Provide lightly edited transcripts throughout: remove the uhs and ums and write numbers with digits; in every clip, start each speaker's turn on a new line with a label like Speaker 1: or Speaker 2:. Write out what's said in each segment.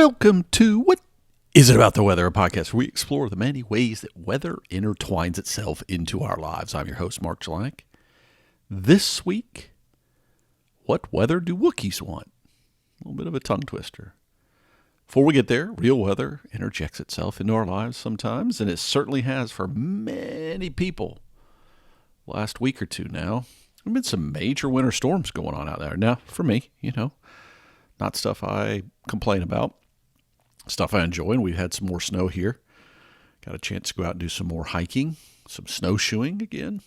Speaker 1: Welcome to What Is It About the Weather, a podcast where we explore the many ways that weather intertwines itself into our lives. I'm your host, Mark Jelanic. This week, what weather do Wookiees want? A little bit of a tongue twister. Before we get there, real weather interjects itself into our lives sometimes, and it certainly has for many people. Last week or two now, there have been some major winter storms going on out there. Now, for me, not stuff I complain about, stuff I enjoy, and we've had some more snow here. Got a chance to go out and do some more hiking, some snowshoeing again.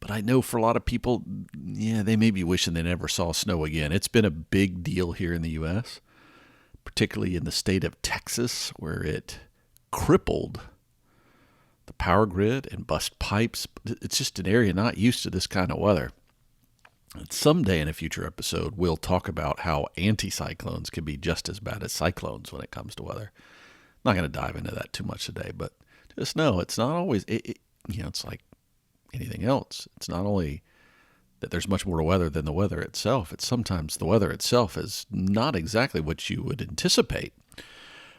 Speaker 1: But I know for a lot of people, they may be wishing they never saw snow again. It's been a big deal here in the U.S., particularly in the state of Texas, where it crippled the power grid and bust pipes. It's just an area not used to this kind of weather. And someday in a future episode, we'll talk about how anticyclones can be just as bad as cyclones when it comes to weather. I'm not going to dive into that too much today, but just know it's not always, it's like anything else. It's not only that there's much more to weather than the weather itself. It's sometimes the weather itself is not exactly what you would anticipate.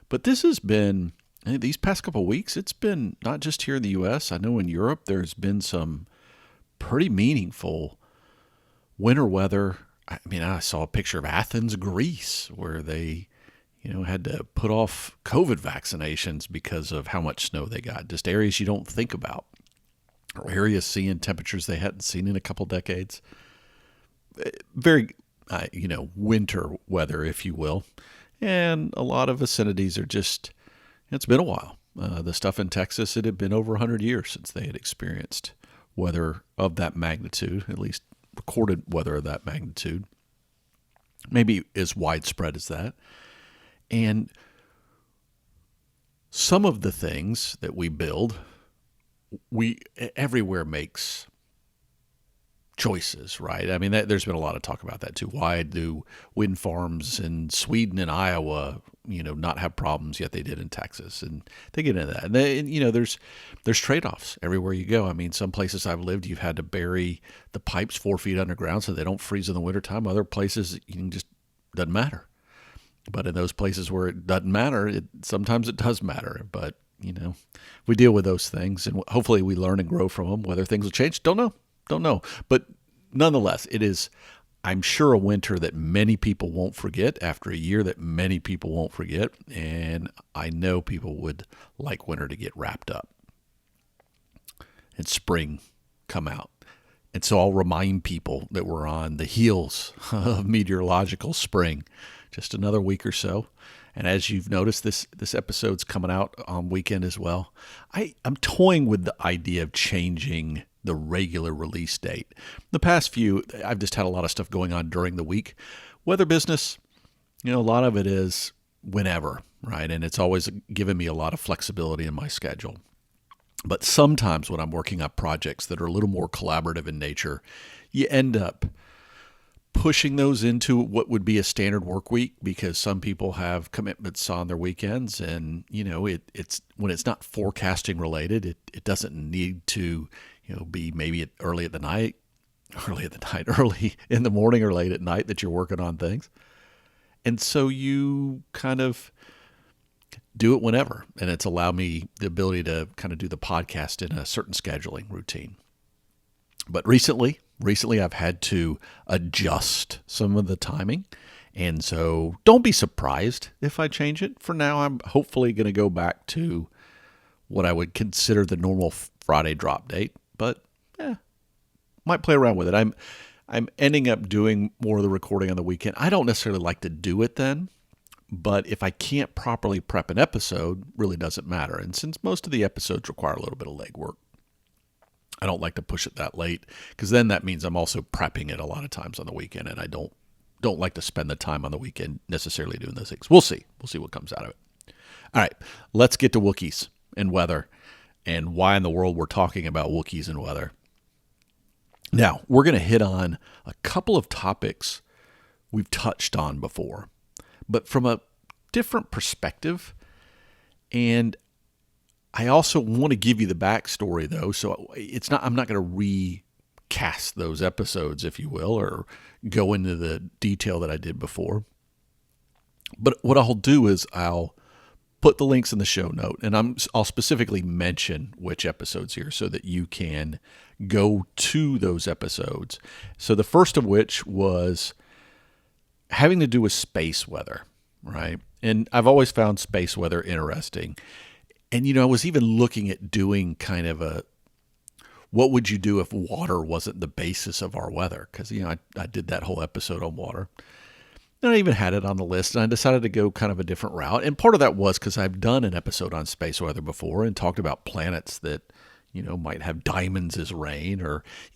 Speaker 1: But this has been, these past couple of weeks, it's been not just here in the U.S. I know in Europe there's been some pretty meaningful winter weather. I saw a picture of Athens, Greece, where they, had to put off COVID vaccinations because of how much snow they got. Just areas you don't think about, or areas seeing temperatures they hadn't seen in a couple decades. Very, winter weather, if you will. And a lot of vicinities are just, it's been a while. The stuff in Texas, it had been over 100 years since they had experienced weather of that magnitude, at least recorded weather of that magnitude, maybe as widespread as that. And some of the things that we build, everywhere makes choices, right? There's been a lot of talk about that too. Why do wind farms in Sweden and Iowa, not have problems, yet they did in Texas? And they get into that. And there's trade-offs everywhere you go. Some places I've lived, you've had to bury the pipes 4 feet underground so they don't freeze in the wintertime. Other places, doesn't matter. But in those places where it doesn't matter, sometimes it does matter. But, we deal with those things, and hopefully we learn and grow from them. Whether things will change, don't know. But nonetheless, it is, I'm sure, a winter that many people won't forget, after a year that many people won't forget. And I know people would like winter to get wrapped up and spring come out. And so I'll remind people that we're on the heels of meteorological spring, just another week or so. And as you've noticed, this episode's coming out on weekend as well. I'm toying with the idea of changing the regular release date. The past few, I've just had a lot of stuff going on during the week. Weather business, a lot of it is whenever, right? And it's always given me a lot of flexibility in my schedule. But sometimes when I'm working up projects that are a little more collaborative in nature, you end up pushing those into what would be a standard work week, because some people have commitments on their weekends, and it's when it's not forecasting related, it doesn't need to be maybe early in the morning or late at night that you're working on things. And so you kind of do it whenever, and it's allowed me the ability to kind of do the podcast in a certain scheduling routine. But recently I've had to adjust some of the timing. And so don't be surprised if I change it. For now, I'm hopefully going to go back to what I would consider the normal Friday drop date. But might play around with it. I'm ending up doing more of the recording on the weekend. I don't necessarily like to do it then, but if I can't properly prep an episode, really doesn't matter. And since most of the episodes require a little bit of legwork, I don't like to push it that late, because then that means I'm also prepping it a lot of times on the weekend, and I don't like to spend the time on the weekend necessarily doing those things. We'll see. We'll see what comes out of it. All right, let's get to Wookiees and weather, and why in the world we're talking about Wookiees and weather. Now, we're going to hit on a couple of topics we've touched on before, but from a different perspective. And I also want to give you the backstory, though, so I'm not going to recast those episodes, if you will, or go into the detail that I did before. But what I'll do is I'll put the links in the show note, and I'll specifically mention which episodes here so that you can go to those episodes. So the first of which was having to do with space weather, right? And I've always found space weather interesting. And, I was even looking at doing kind of what would you do if water wasn't the basis of our weather? Because, I did that whole episode on water. And I even had it on the list, and I decided to go kind of a different route. And part of that was because I've done an episode on space weather before and talked about planets that, might have diamonds as rain,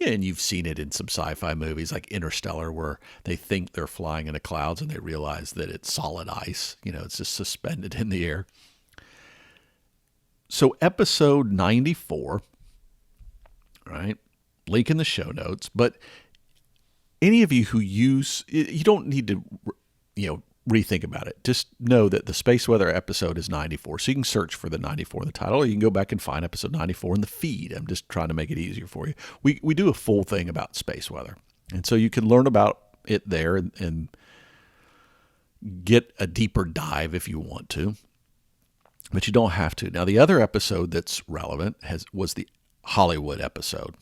Speaker 1: and you've seen it in some sci-fi movies like Interstellar, where they think they're flying in the clouds and they realize that it's solid ice. It's just suspended in the air. So episode 94, right? Link in the show notes, but any of you who you don't need to, rethink about it. Just know that the space weather episode is 94. So you can search for the 94 in the title, or you can go back and find episode 94 in the feed. I'm just trying to make it easier for you. We do a full thing about space weather. And so you can learn about it there and get a deeper dive if you want to, but you don't have to. Now, the other episode that's relevant was the Hollywood episode,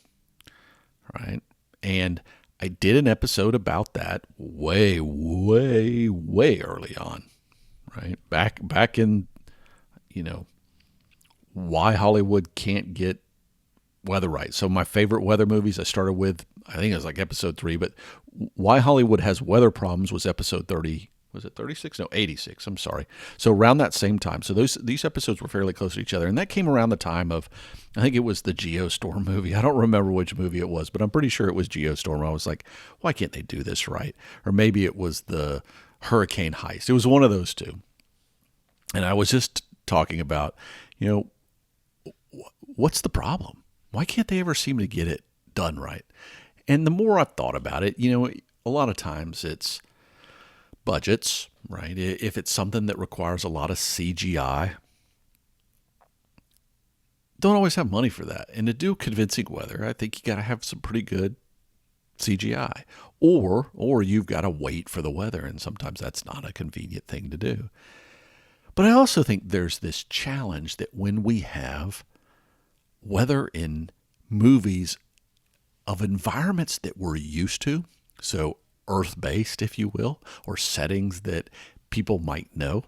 Speaker 1: right? And I did an episode about that way, way, way early on, right? Back in, why Hollywood can't get weather right. So my favorite weather movies, I started with, I think it was like episode 3, but why Hollywood has weather problems was episode 30. Was it 36? No, 86. I'm sorry. So around that same time. So these episodes were fairly close to each other. And that came around the time of, I think it was the Geostorm movie. I don't remember which movie it was, but I'm pretty sure it was Geostorm. I was like, why can't they do this right? Or maybe it was the Hurricane Heist. It was one of those two. And I was just talking about, what's the problem? Why can't they ever seem to get it done right? And the more I've thought about it, a lot of times it's budgets, right? If it's something that requires a lot of CGI, don't always have money for that. And to do convincing weather, I think you got to have some pretty good CGI, or you've got to wait for the weather, and sometimes that's not a convenient thing to do. But I also think there's this challenge that when we have weather in movies of environments that we're used to, so Earth-based, if you will, or settings that people might know,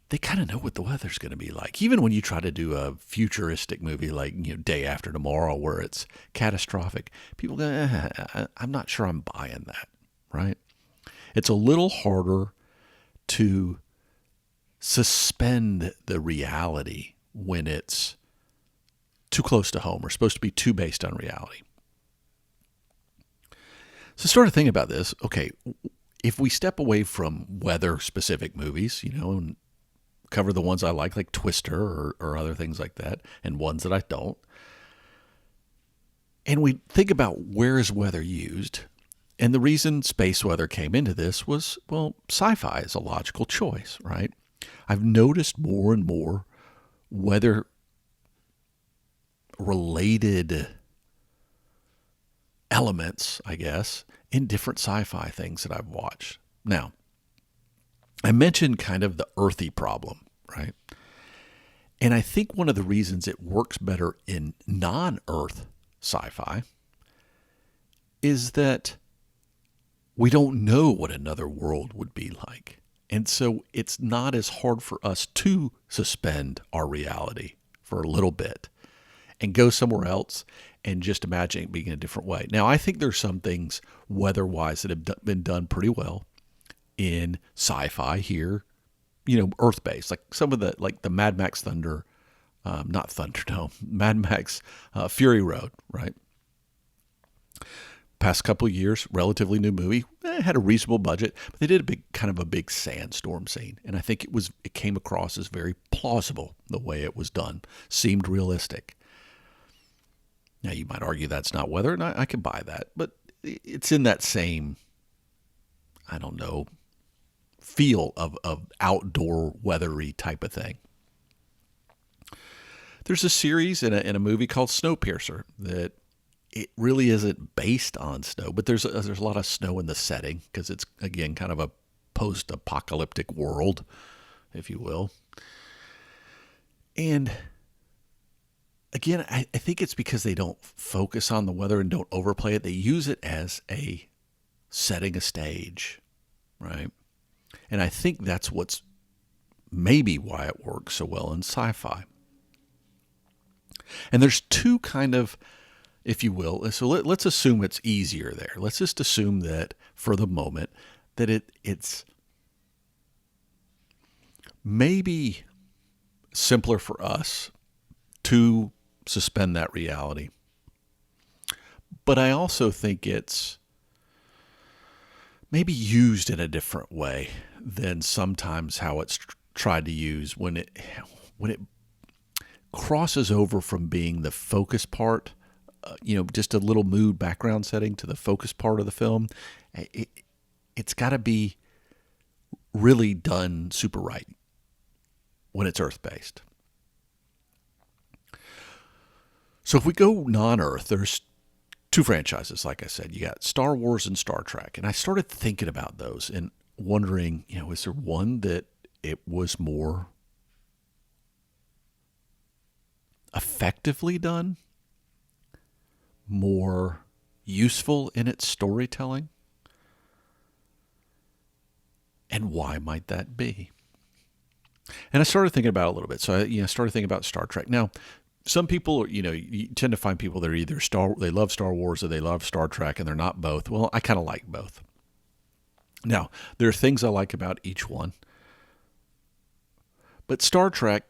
Speaker 1: they kind of know what the weather's going to be like. Even when you try to do a futuristic movie like Day After Tomorrow, where it's catastrophic, people go, I'm not sure I'm buying that, right? It's a little harder to suspend the reality when it's too close to home or supposed to be too based on reality. So started thinking about this. Okay, if we step away from weather-specific movies, and cover the ones I like Twister or other things like that, and ones that I don't, and we think about where is weather used, and the reason space weather came into this was, well, sci-fi is a logical choice, right? I've noticed more and more weather-related elements, I guess, in different sci-fi things that I've watched. Now, I mentioned kind of the earthy problem, right? And I think one of the reasons it works better in non-Earth sci-fi is that we don't know what another world would be like. And so it's not as hard for us to suspend our reality for a little bit and go somewhere else and just imagine it being a different way. Now, I think there's some things weather-wise that have been done pretty well in sci-fi here, Earth-based, like some of the Mad Max not Thunderdome, Mad Max Fury Road, right? Past couple of years, relatively new movie, had a reasonable budget, but they did a big sandstorm scene, and I think it came across as very plausible the way it was done, seemed realistic. Now, you might argue that's not weather, and I can buy that, but it's in that same, I don't know, feel of outdoor weathery type of thing. There's a series in a movie called Snowpiercer that it really isn't based on snow, but there's a lot of snow in the setting because it's, again, kind of a post-apocalyptic world, if you will. And again, I think it's because they don't focus on the weather and don't overplay it. They use it as a setting a stage, right? And I think that's what's maybe why it works so well in sci-fi. And there's two kind of, if you will, so let's assume it's easier there. Let's just assume that for the moment that it's maybe simpler for us to suspend that reality. But I also think it's maybe used in a different way than sometimes how it's tried to use when it crosses over from being the focus part, just a little mood background setting, to the focus part of the film. It's got to be really done super right when it's Earth-based. So if we go non-Earth, there's two franchises, like I said. You got Star Wars and Star Trek. And I started thinking about those and wondering, is there one that it was more effectively done, more useful in its storytelling? And why might that be? And I started thinking about it a little bit. So I started thinking about Star Trek. Now, some people, you tend to find people that are either they love Star Wars or they love Star Trek, and they're not both. Well, I kind of like both. Now, there are things I like about each one. But Star Trek,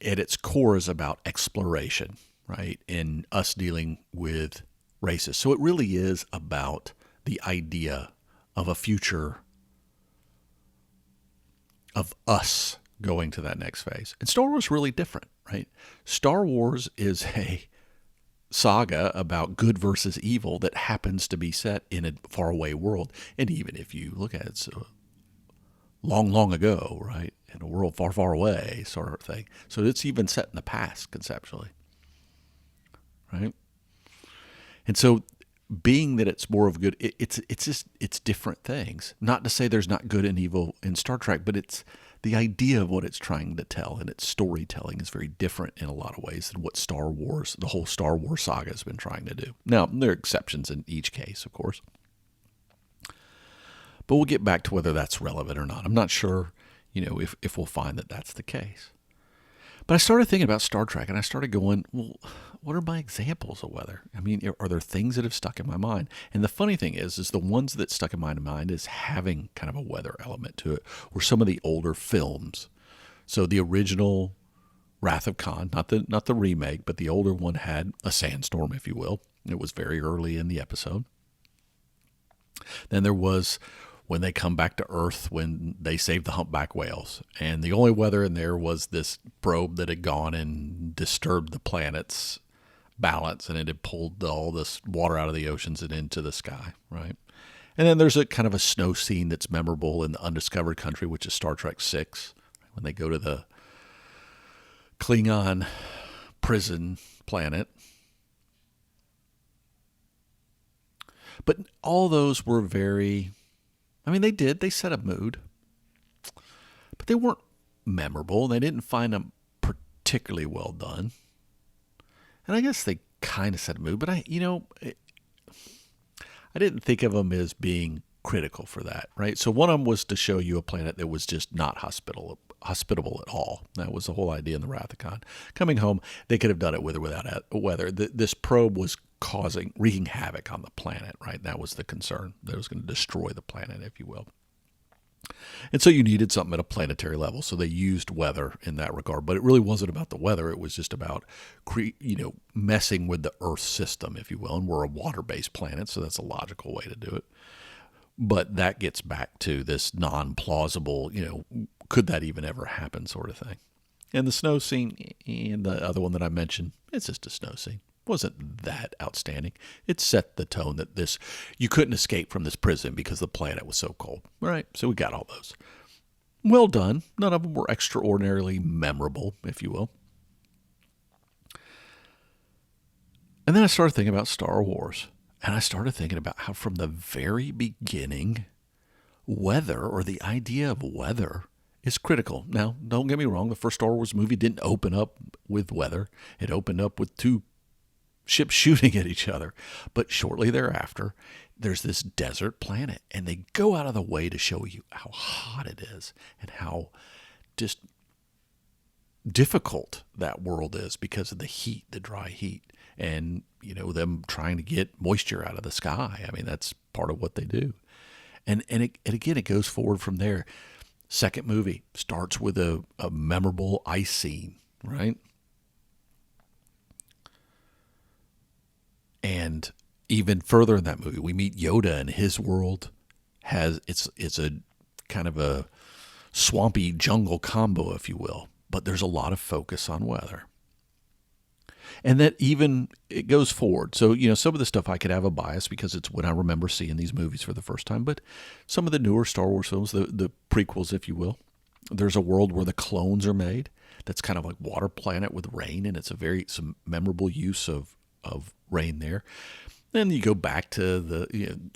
Speaker 1: at its core, is about exploration, right? And us dealing with races. So it really is about the idea of a future of us going to that next phase. And Star Wars is really different, right? Star Wars is a saga about good versus evil that happens to be set in a faraway world. And even if you look at it, so long, long ago, right? In a world far, far away, sort of thing. So it's even set in the past, conceptually, right? And so being that it's more of good, it's different things. Not to say there's not good and evil in Star Trek, but it's the idea of what it's trying to tell, and its storytelling is very different in a lot of ways than what Star Wars, the whole Star Wars saga, has been trying to do. Now, there are exceptions in each case, of course. But we'll get back to whether that's relevant or not. I'm not sure, if we'll find that that's the case. But I started thinking about Star Trek, and I started going, well, what are my examples of weather? I mean, are there things that have stuck in my mind? And the funny thing is the ones that stuck in my mind is having kind of a weather element to it, were some of the older films. So the original Wrath of Khan, not the remake, but the older one, had a sandstorm, if you will. It was very early in the episode. Then there was when they come back to Earth, when they save the humpback whales. And the only weather in there was this probe that had gone and disturbed the planet's balance, and it had pulled all this water out of the oceans and into the sky, right? And then there's a kind of a snow scene that's memorable in the Undiscovered Country, which is Star Trek VI, when they go to the Klingon prison planet. But all those were very... they set a mood, but they weren't memorable. They didn't find them particularly well done. And I guess they kind of set a mood, but I didn't think of them as being critical for that, right? So one of them was to show you a planet that was just not hospitable at all. That was the whole idea in the Wrath of Khan. Coming home, they could have done it with or without weather. This probe was wreaking havoc on the planet, right? That was the concern. That it was going to destroy the planet, if you will. And so you needed something at a planetary level. So they used weather in that regard. But it really wasn't about the weather. It was just about messing with the Earth system, if you will. And we're a water-based planet, so that's a logical way to do it. But that gets back to this non-plausible, could that even ever happen sort of thing. And the snow scene and the other one that I mentioned, it's just a snow scene. Wasn't that outstanding. It set the tone that you couldn't escape from this prison because the planet was so cold. Right? So we got all those. Well done. None of them were extraordinarily memorable, if you will. And then I started thinking about Star Wars. And I started thinking about how from the very beginning, weather, or the idea of weather, is critical. Now, don't get me wrong, the first Star Wars movie didn't open up with weather. It opened up with two ships shooting at each other. But shortly thereafter, there's this desert planet, and they go out of the way to show you how hot it is and how just difficult that world is because of the heat, the dry heat, and them trying to get moisture out of the sky. I mean, that's part of what they do. And again, it goes forward from there. Second movie starts with a memorable ice scene, right? And even further in that movie, we meet Yoda, and his world it's a kind of a swampy jungle combo, if you will. But there's a lot of focus on weather. And that even it goes forward. So, some of the stuff I could have a bias because it's when I remember seeing these movies for the first time. But some of the newer Star Wars films, the prequels, if you will, there's a world where the clones are made. That's kind of like Water Planet with rain, and it's some memorable use of rain there. Then you go back to the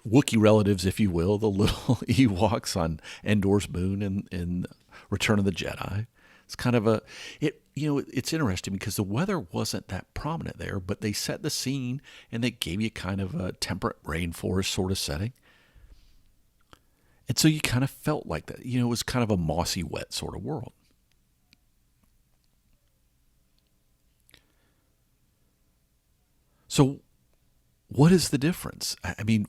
Speaker 1: Wookiee relatives, if you will, the little Ewoks on Endor's moon in Return of the Jedi. It's kind of it's interesting because the weather wasn't that prominent there, but they set the scene and they gave you kind of a temperate rainforest sort of setting. And so you kind of felt like that. It was kind of a mossy, wet sort of world. So what is the difference? I mean,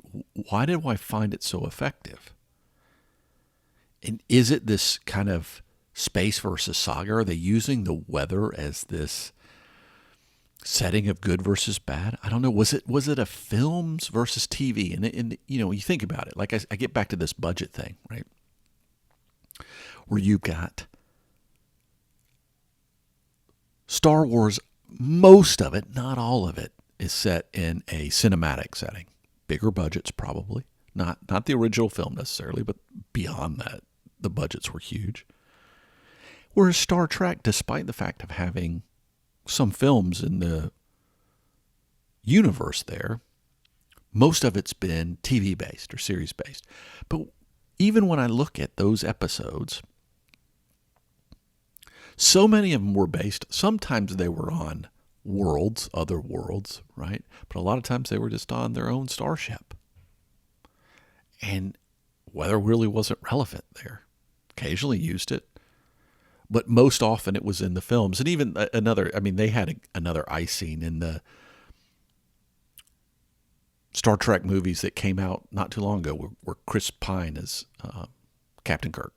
Speaker 1: why do I find it so effective? And is it this kind of space versus saga? Are they using the weather as this setting of good versus bad? I don't know. Was it a films versus TV? And you think about it. Like I get back to this budget thing, right? Where you got Star Wars, most of it, not all of it, is set in a cinematic setting. Bigger budgets probably. Not the original film necessarily, but beyond that, the budgets were huge. Whereas Star Trek, despite the fact of having some films in the universe there, most of it's been TV-based or series-based. But even when I look at those episodes, so many of them were based, sometimes they were on worlds, other worlds, right? But a lot of times they were just on their own starship. And weather really wasn't relevant there. Occasionally used it. But most often it was in the films. And even they had another ice scene in the Star Trek movies that came out not too long ago where Chris Pine is Captain Kirk.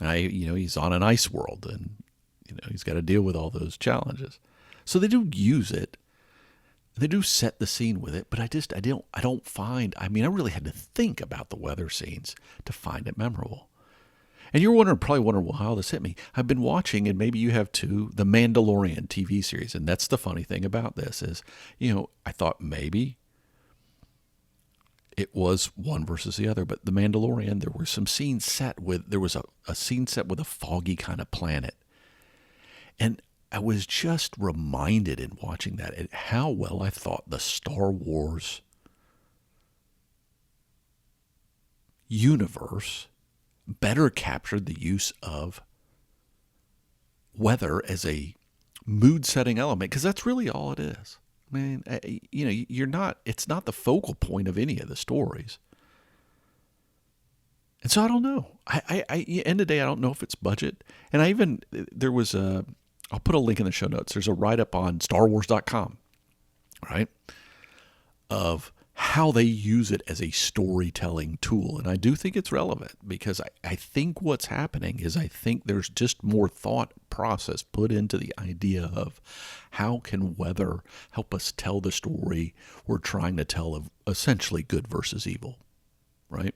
Speaker 1: He's on an ice world and, he's got to deal with all those challenges. So they do use it. They do set the scene with it, but I don't find, I really had to think about the weather scenes to find it memorable. And you're probably wondering, well, how this hit me. I've been watching, and maybe you have too, the Mandalorian TV series. And that's the funny thing about this is, I thought maybe it was one versus the other. But the Mandalorian, there were some scenes there was a scene set with a foggy kind of planet. And I was just reminded in watching that at how well I thought the Star Wars universe better captured the use of weather as a mood-setting element, because that's really all it is. It's not the focal point of any of the stories. And so I don't know. End of the day, I don't know if it's budget. And there was I'll put a link in the show notes. There's a write-up on StarWars.com, right, of how they use it as a storytelling tool. And I do think it's relevant because I think what's happening is I think there's just more thought process put into the idea of how can weather help us tell the story we're trying to tell of essentially good versus evil, right?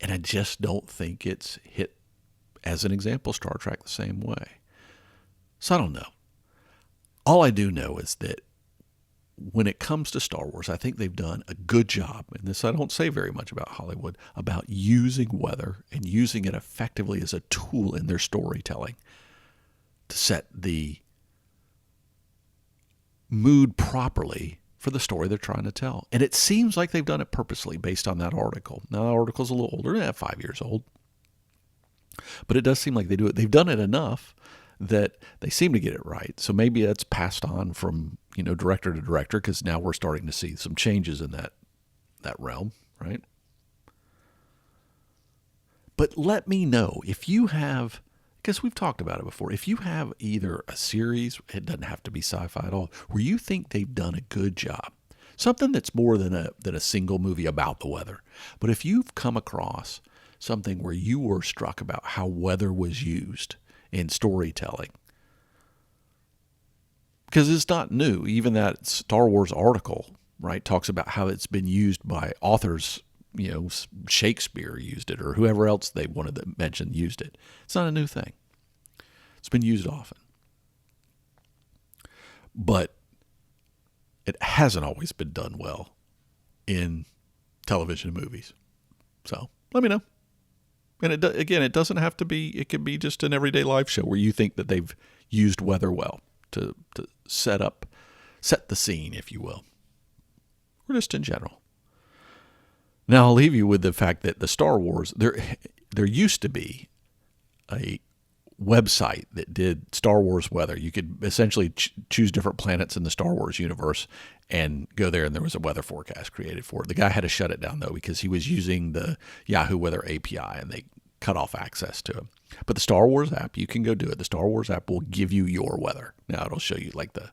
Speaker 1: And I just don't think it's hit, as an example, Star Trek the same way. So I don't know. All I do know is that when it comes to Star Wars, I think they've done a good job, and this I don't say very much about Hollywood, about using weather and using it effectively as a tool in their storytelling to set the mood properly for the story they're trying to tell. And it seems like they've done it purposely based on that article. Now, the article's a little older, 5 years old. But it does seem like they do it. They've done it enough that they seem to get it right. So maybe that's passed on from, director to director, because now we're starting to see some changes in that realm, right? But let me know if you have, because we've talked about it before, if you have either a series, it doesn't have to be sci-fi at all, where you think they've done a good job, something that's more than a single movie about the weather. But if you've come across something where you were struck about how weather was used in storytelling, because it's not new. Even that Star Wars article, right, talks about how it's been used by authors. Shakespeare used it, or whoever else they wanted to mention used it. It's not a new thing. It's been used often. But it hasn't always been done well in television and movies. So let me know. And it doesn't have to be, it can be just an everyday life show where you think that they've used weather well to set the scene, if you will, or just in general. Now, I'll leave you with the fact that the Star Wars, there used to be a website that did Star Wars weather. You could essentially choose different planets in the Star Wars universe and go there, and there was a weather forecast created for it. The guy had to shut it down, though, because he was using the Yahoo Weather API, and they cut off access to him. But the Star Wars app, you can go do it. The Star Wars app will give you your weather. Now, it'll show you like the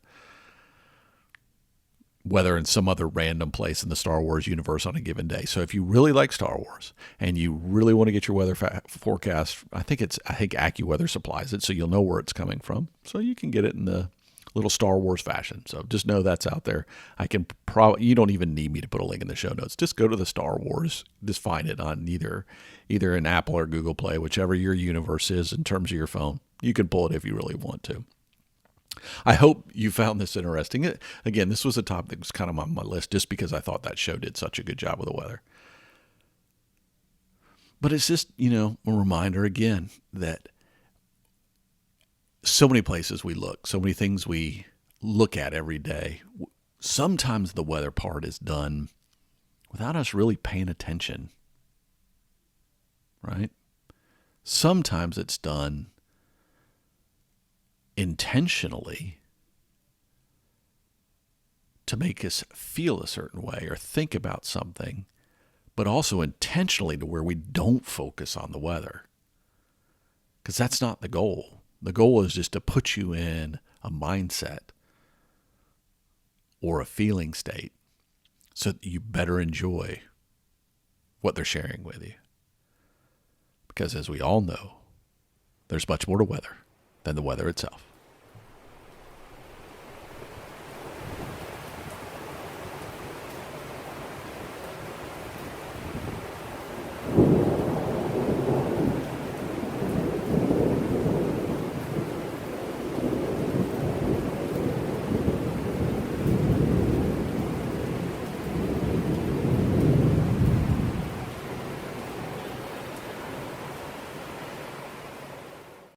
Speaker 1: weather in some other random place in the Star Wars universe on a given day. So if you really like Star Wars and you really want to get your weather forecast, I think AccuWeather supplies it, so you'll know where it's coming from. So you can get it in the little Star Wars fashion. So just know that's out there. You don't even need me to put a link in the show notes. Just go to the Star Wars. Just find it on either in Apple or Google Play, whichever your universe is in terms of your phone. You can pull it if you really want to. I hope you found this interesting. Again, this was a topic that was kind of on my list just because I thought that show did such a good job with the weather. But it's just, a reminder again that so many places we look, so many things we look at every day, sometimes the weather part is done without us really paying attention, right? Sometimes it's done intentionally to make us feel a certain way or think about something, but also intentionally to where we don't focus on the weather. Because that's not the goal. The goal is just to put you in a mindset or a feeling state so that you better enjoy what they're sharing with you. Because as we all know, there's much more to weather than the weather itself.